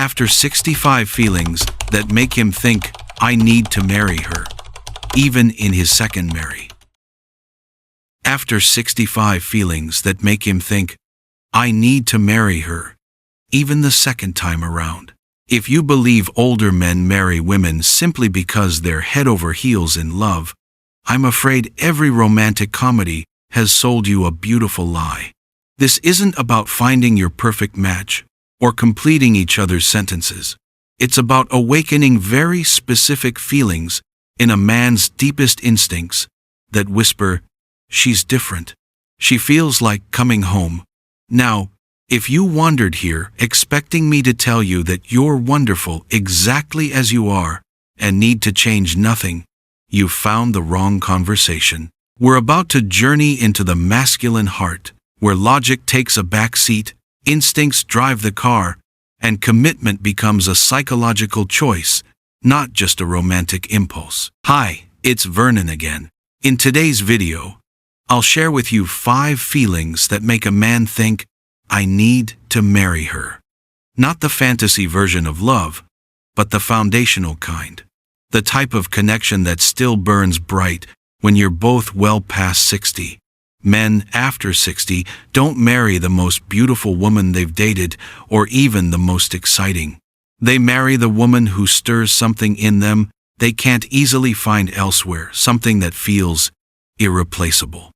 After 65 feelings that make him think, I need to marry her, even in his second marry. After 65 feelings that make him think, I need to marry her, even the second time around. If you believe older men marry women simply because they're head over heels in love, I'm afraid every romantic comedy has sold you a beautiful lie. This isn't about finding your perfect match or completing each other's sentences. It's about awakening very specific feelings in a man's deepest instincts that whisper, she's different. She feels like coming home. Now, if you wandered here expecting me to tell you that you're wonderful exactly as you are and need to change nothing, you've found the wrong conversation. We're about to journey into the masculine heart, where logic takes a back seat, instincts drive the car, and commitment becomes a psychological choice, not just a romantic impulse. Hi, it's Vernon again. In today's video, I'll share with you 5 feelings that make a man think, I need to marry her. Not the fantasy version of love, but the foundational kind. The type of connection that still burns bright when you're both well past 60. Men after 60 don't marry the most beautiful woman they've dated or even the most exciting. They marry the woman who stirs something in them they can't easily find elsewhere, something that feels irreplaceable.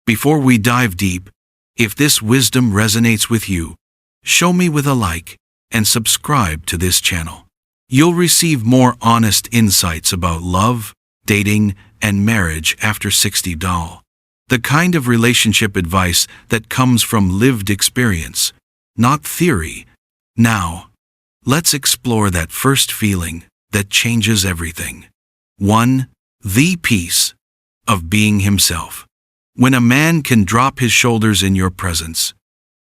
Before we dive deep, if this wisdom resonates with you, show me with a like and subscribe to this channel. You'll receive more honest insights about love, dating, and marriage after 60. The kind of relationship advice that comes from lived experience, not theory. Now, let's explore that first feeling that changes everything. 1. The peace of being himself. When a man can drop his shoulders in your presence,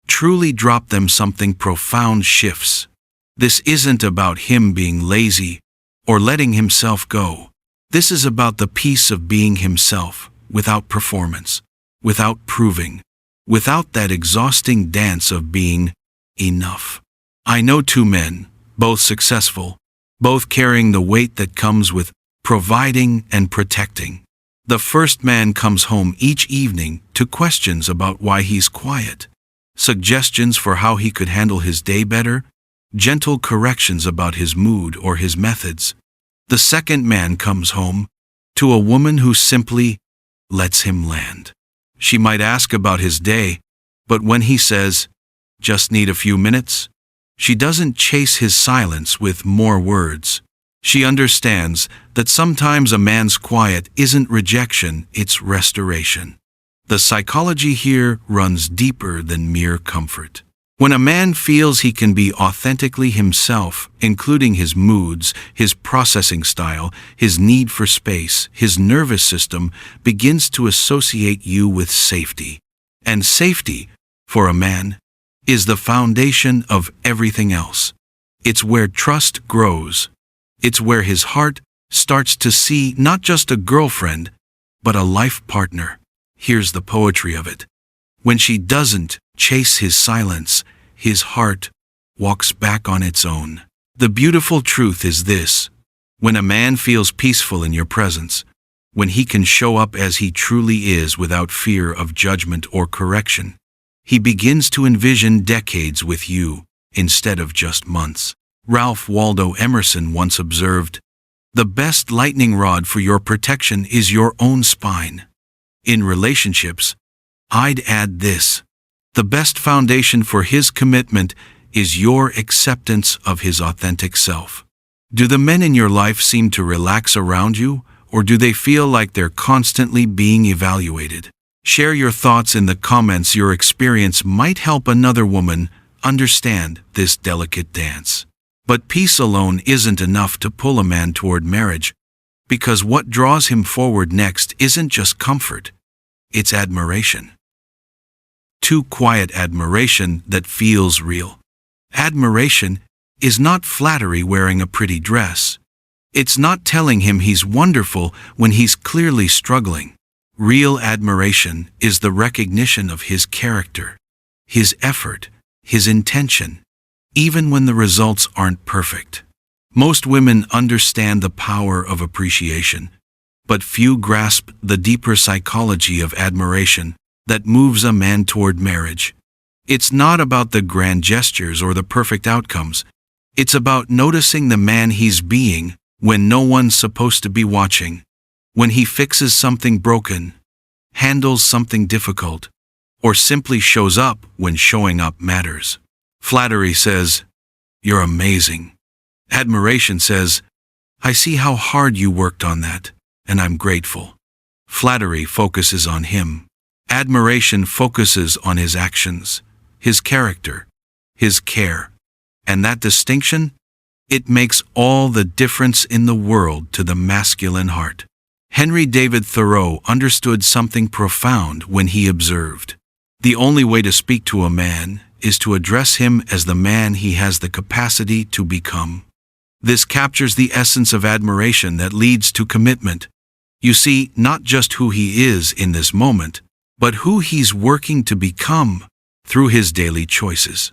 truly drop them, something profound shifts. This isn't about him being lazy or letting himself go. This is about the peace of being himself, without performance, without proving, without that exhausting dance of being enough. I know 2 men, both successful, both carrying the weight that comes with providing and protecting. The first man comes home each evening to questions about why he's quiet, suggestions for how he could handle his day better, gentle corrections about his mood or his methods. The second man comes home to a woman who simply lets him land. She might ask about his day, but when he says, just need a few minutes, she doesn't chase his silence with more words. She understands that sometimes a man's quiet isn't rejection, it's restoration. The psychology here runs deeper than mere comfort. When a man feels he can be authentically himself, including his moods, his processing style, his need for space, his nervous system begins to associate you with safety. And safety, for a man, is the foundation of everything else. It's where trust grows. It's where his heart starts to see not just a girlfriend, but a life partner. Here's the poetry of it. When she doesn't chase his silence, his heart walks back on its own. The beautiful truth is this: when a man feels peaceful in your presence, when he can show up as he truly is without fear of judgment or correction, he begins to envision decades with you instead of just months. Ralph Waldo Emerson once observed, "The best lightning rod for your protection is your own spine." In relationships, I'd add this: the best foundation for his commitment is your acceptance of his authentic self. Do the men in your life seem to relax around you, or do they feel like they're constantly being evaluated? Share your thoughts in the comments. Your experience might help another woman understand this delicate dance. But peace alone isn't enough to pull a man toward marriage, because what draws him forward next isn't just comfort, it's admiration. 2. Quiet admiration that feels real. Admiration is not flattery wearing a pretty dress. It's not telling him he's wonderful when he's clearly struggling. Real admiration is the recognition of his character, his effort, his intention, even when the results aren't perfect. Most women understand the power of appreciation, but few grasp the deeper psychology of admiration that moves a man toward marriage. It's not about the grand gestures or the perfect outcomes. It's about noticing the man he's being when no one's supposed to be watching, when he fixes something broken, handles something difficult, or simply shows up when showing up matters. Flattery says, "You're amazing." Admiration says, "I see how hard you worked on that, and I'm grateful." Flattery focuses on him. Admiration focuses on his actions, his character, his care. And that distinction, it makes all the difference in the world to the masculine heart. Henry David Thoreau understood something profound when he observed, "The only way to speak to a man is to address him as the man he has the capacity to become." This captures the essence of admiration that leads to commitment. You see not just who he is in this moment, but who he's working to become through his daily choices.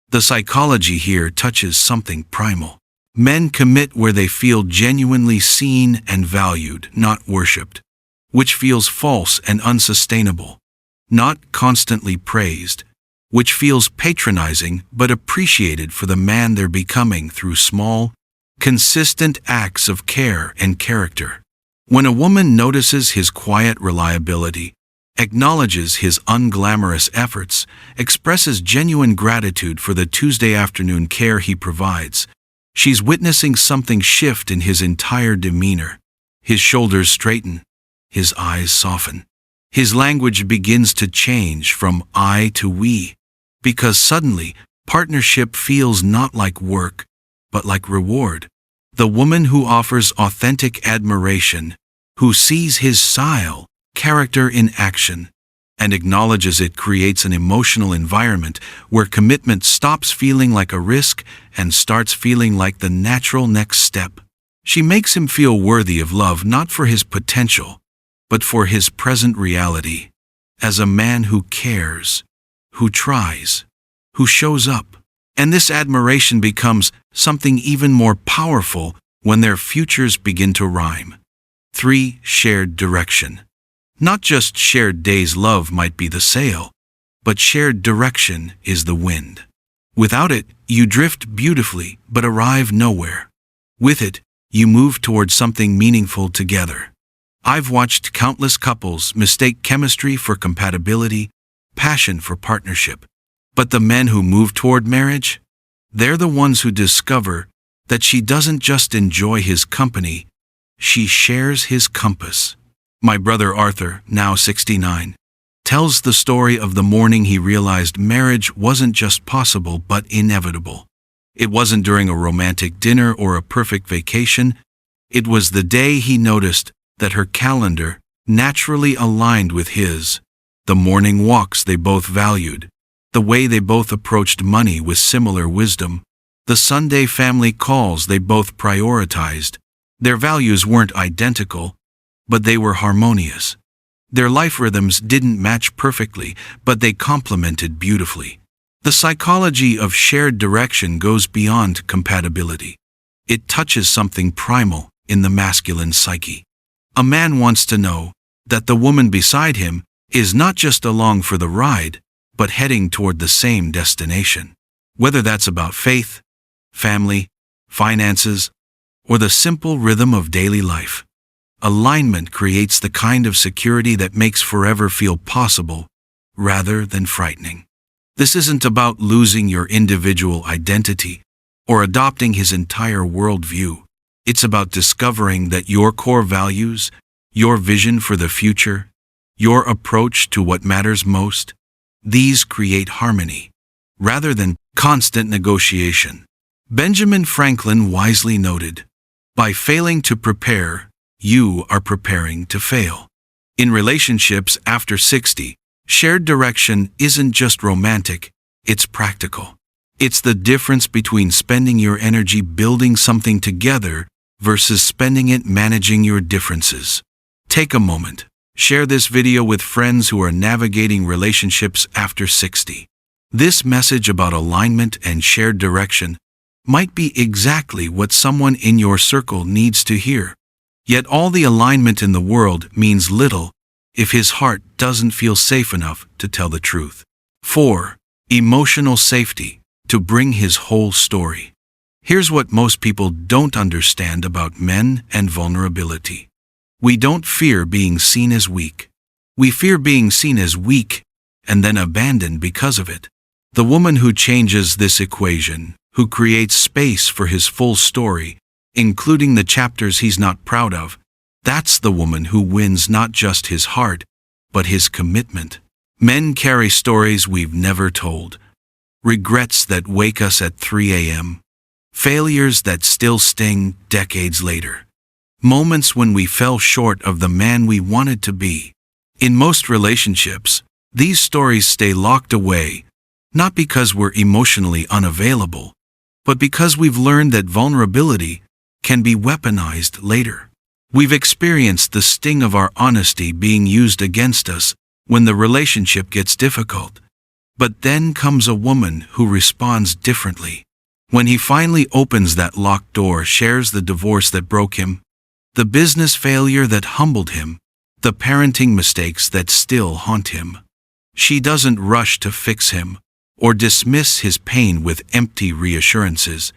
The psychology here touches something primal. Men commit where they feel genuinely seen and valued, not worshipped, which feels false and unsustainable, not constantly praised, which feels patronizing but appreciated for the man they're becoming through small, consistent acts of care and character. When a woman notices his quiet reliability, acknowledges his unglamorous efforts, expresses genuine gratitude for the Tuesday afternoon care he provides, she's witnessing something shift in his entire demeanor. His shoulders straighten, his eyes soften. His language begins to change from I to we, because suddenly partnership feels not like work, but like reward. The woman who offers authentic admiration, who sees his style, character in action, and acknowledges it, creates an emotional environment where commitment stops feeling like a risk and starts feeling like the natural next step. She makes him feel worthy of love not for his potential, but for his present reality, as a man who cares, who tries, who shows up. And this admiration becomes something even more powerful when their futures begin to rhyme. 3. Shared direction. Not just shared days. Love might be the sail, but shared direction is the wind. Without it, you drift beautifully but arrive nowhere. With it, you move towards something meaningful together. I've watched countless couples mistake chemistry for compatibility, passion for partnership. But the men who move toward marriage, they're the ones who discover that she doesn't just enjoy his company, she shares his compass. My brother Arthur, now 69, tells the story of the morning he realized marriage wasn't just possible but inevitable. It wasn't during a romantic dinner or a perfect vacation. It was the day he noticed that her calendar naturally aligned with his, the morning walks they both valued, the way they both approached money with similar wisdom, the Sunday family calls they both prioritized. Their values weren't identical, but they were harmonious. Their life rhythms didn't match perfectly, but they complemented beautifully. The psychology of shared direction goes beyond compatibility. It touches something primal in the masculine psyche. A man wants to know that the woman beside him is not just along for the ride, but heading toward the same destination. Whether that's about faith, family, finances, or the simple rhythm of daily life. Alignment creates the kind of security that makes forever feel possible, rather than frightening. This isn't about losing your individual identity or adopting his entire worldview. It's about discovering that your core values, your vision for the future, your approach to what matters most, these create harmony, rather than constant negotiation. Benjamin Franklin wisely noted, "By failing to prepare, you are preparing to fail." In relationships after 60, shared direction isn't just romantic, it's practical. It's the difference between spending your energy building something together versus spending it managing your differences. Take a moment. Share this video with friends who are navigating relationships after 60. This message about alignment and shared direction might be exactly what someone in your circle needs to hear. Yet all the alignment in the world means little if his heart doesn't feel safe enough to tell the truth. 4. Emotional safety to bring his whole story. Here's what most people don't understand about men and vulnerability. We don't fear being seen as weak. We fear being seen as weak and then abandoned because of it. The woman who changes this equation, who creates space for his full story, including the chapters he's not proud of, that's the woman who wins not just his heart, but his commitment. Men carry stories we've never told. Regrets that wake us at 3 a.m. Failures that still sting decades later. Moments when we fell short of the man we wanted to be. In most relationships, these stories stay locked away, not because we're emotionally unavailable, but because we've learned that vulnerability can be weaponized later. We've experienced the sting of our honesty being used against us when the relationship gets difficult. But then comes a woman who responds differently. When he finally opens that locked door, shares the divorce that broke him, the business failure that humbled him, the parenting mistakes that still haunt him. She doesn't rush to fix him or dismiss his pain with empty reassurances.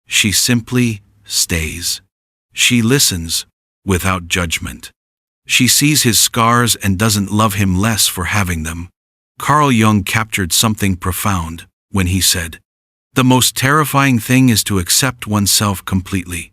She simply stays. She listens without judgment. She sees his scars and doesn't love him less for having them. Carl Jung captured something profound when he said, "The most terrifying thing is to accept oneself completely.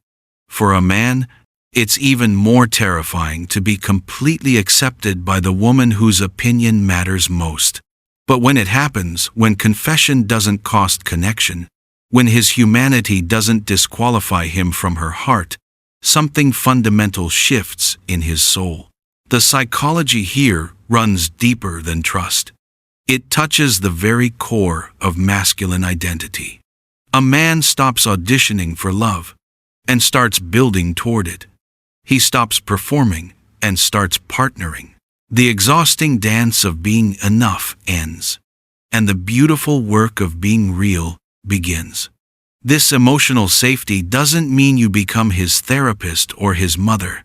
For a man, it's even more terrifying to be completely accepted by the woman whose opinion matters most." But when it happens, when confession doesn't cost connection, when his humanity doesn't disqualify him from her heart, something fundamental shifts in his soul. The psychology here runs deeper than trust. It touches the very core of masculine identity. A man stops auditioning for love and starts building toward it. He stops performing and starts partnering. The exhausting dance of being enough ends, and the beautiful work of being real begins. This emotional safety doesn't mean you become his therapist or his mother.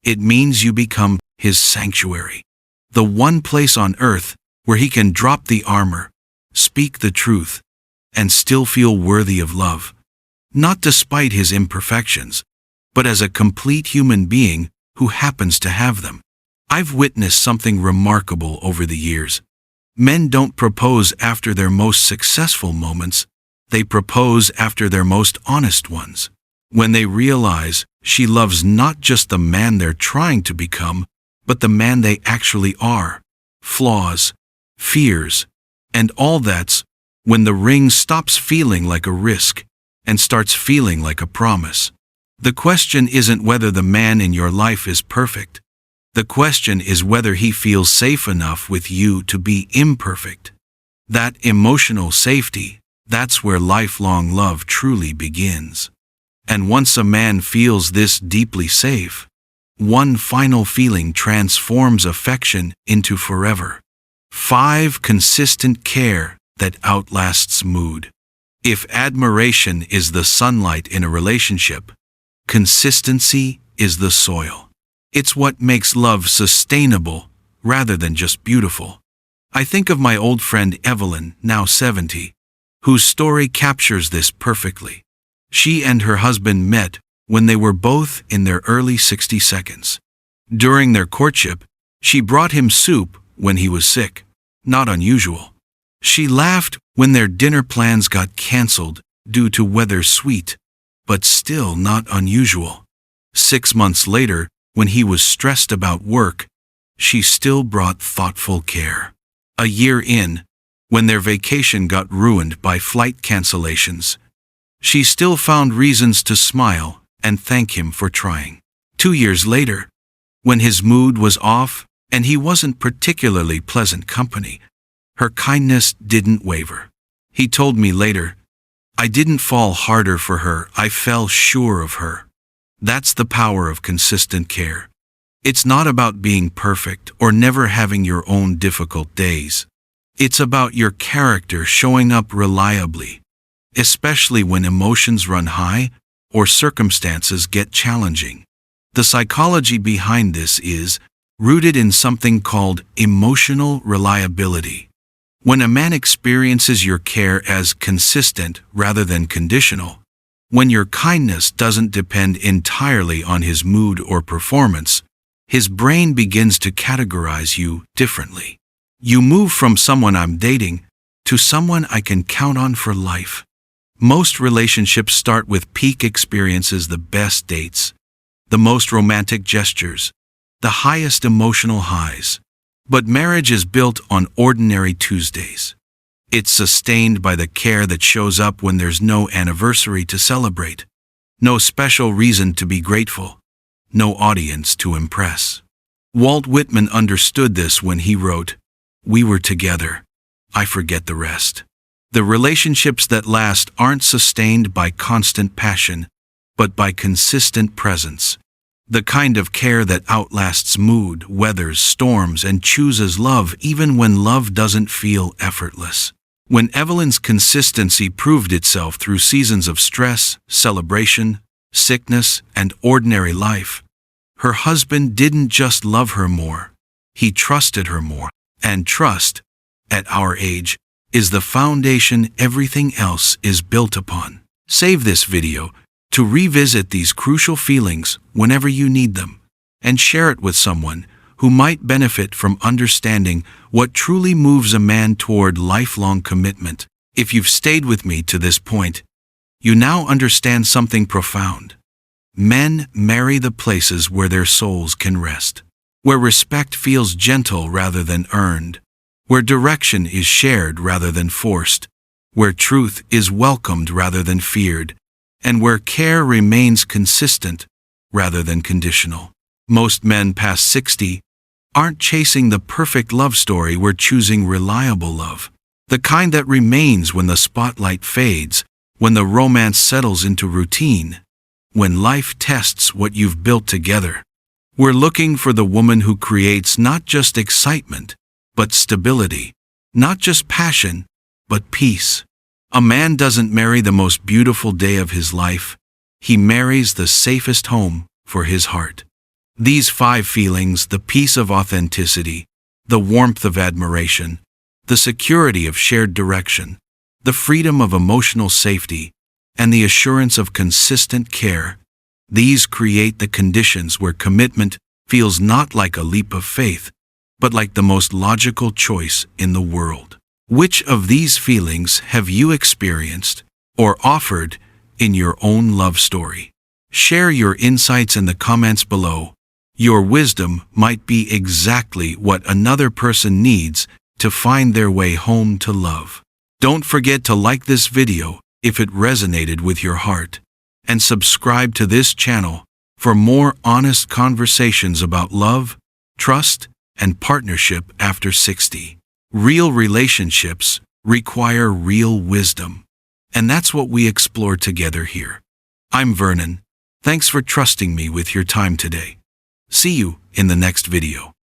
It means you become his sanctuary. The one place on earth where he can drop the armor, speak the truth, and still feel worthy of love. Not despite his imperfections, but as a complete human being who happens to have them. I've witnessed something remarkable over the years. Men don't propose after their most successful moments. They propose after their most honest ones. When they realize she loves not just the man they're trying to become, but the man they actually are. Flaws, fears, and all that's when the ring stops feeling like a risk and starts feeling like a promise. The question isn't whether the man in your life is perfect. The question is whether he feels safe enough with you to be imperfect. That emotional safety, that's where lifelong love truly begins. And once a man feels this deeply safe, one final feeling transforms affection into forever. 5. Consistent care that outlasts mood. If admiration is the sunlight in a relationship, consistency is the soil. It's what makes love sustainable rather than just beautiful. I think of my old friend Evelyn, now 70, whose story captures this perfectly. She and her husband met when they were both in their early 60 seconds. During their courtship, she brought him soup when he was sick. Not unusual. She laughed when their dinner plans got canceled due to weather. Sweet, but still not unusual. 6 months later, when he was stressed about work, she still brought thoughtful care. A year in, when their vacation got ruined by flight cancellations, she still found reasons to smile and thank him for trying. 2 years later, when his mood was off and he wasn't particularly pleasant company, her kindness didn't waver. He told me later, "I didn't fall harder for her, I fell sure of her." That's the power of consistent care. It's not about being perfect or never having your own difficult days. It's about your character showing up reliably, especially when emotions run high or circumstances get challenging. The psychology behind this is rooted in something called emotional reliability. When a man experiences your care as consistent rather than conditional, when your kindness doesn't depend entirely on his mood or performance, his brain begins to categorize you differently. You move from someone I'm dating to someone I can count on for life. Most relationships start with peak experiences, the best dates, the most romantic gestures, the highest emotional highs. But marriage is built on ordinary Tuesdays. It's sustained by the care that shows up when there's no anniversary to celebrate, no special reason to be grateful, no audience to impress. Walt Whitman understood this when he wrote, "We were together. I forget the rest." The relationships that last aren't sustained by constant passion, but by consistent presence. The kind of care that outlasts mood, weathers storms, and chooses love even when love doesn't feel effortless. When Evelyn's consistency proved itself through seasons of stress, celebration, sickness, and ordinary life, her husband didn't just love her more, he trusted her more. And trust, at our age, is the foundation everything else is built upon. Save this video to revisit these crucial feelings whenever you need them, and share it with someone who might benefit from understanding what truly moves a man toward lifelong commitment. If you've stayed with me to this point, you now understand something profound. Men marry the places where their souls can rest, where respect feels gentle rather than earned, where direction is shared rather than forced, where truth is welcomed rather than feared, and where care remains consistent rather than conditional. Most men past 60 aren't chasing the perfect love story, we're choosing reliable love. The kind that remains when the spotlight fades, when the romance settles into routine, when life tests what you've built together. We're looking for the woman who creates not just excitement, but stability, not just passion, but peace. A man doesn't marry the most beautiful day of his life, he marries the safest home for his heart. These 5 feelings, the peace of authenticity, the warmth of admiration, the security of shared direction, the freedom of emotional safety, and the assurance of consistent care, these create the conditions where commitment feels not like a leap of faith, but like the most logical choice in the world. Which of these feelings have you experienced or offered in your own love story? Share your insights in the comments below. Your wisdom might be exactly what another person needs to find their way home to love. Don't forget to like this video if it resonated with your heart, and subscribe to this channel for more honest conversations about love, trust, and partnership after 60. Real relationships require real wisdom, and that's what we explore together here. I'm Vernon. Thanks for trusting me with your time today. See you in the next video.